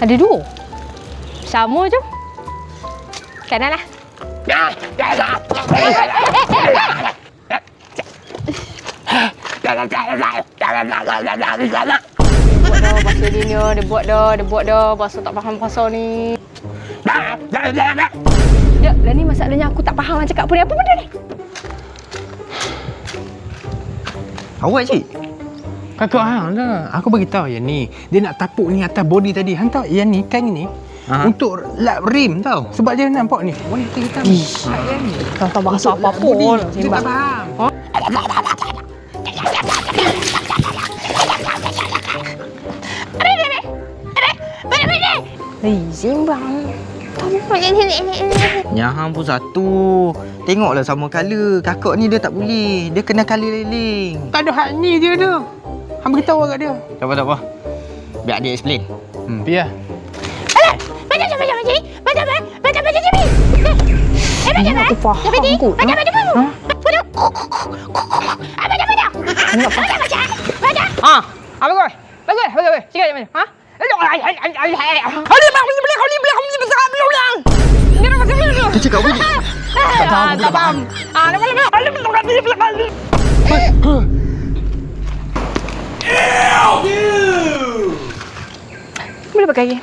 Ada dua. Sama je. Kanan lah. Dia buat dah. Pasal tak faham pasal ni. Sekejap, lah ni masalahnya aku tak faham cakap apa ni. Apa benda ni? Awak cik? Kakak hang dah. Aku bagi tahu yang ni. Dia nak tapuk ni atas body tadi. Hang tahu yang ni kain ni untuk lap rim tau. Sebab dia nampak ni. Warna hitam-hitam. Yang ni. Tak tahu bahasa apa-apa Body. pun. Dia tak faham. Sembang. Yang hang pun satu. Tengoklah sama colour. Kakak ni dia tak boleh. Dia kena colour leling. Tak ada hak ni dia tu. Hang beritahu kat dia. Tak apa. Biar dia explain. Biar. Aku faham kot. Bagus. Sikit je macam. Dia cakap apa ni? Tak faham. Boleh pakai lagi.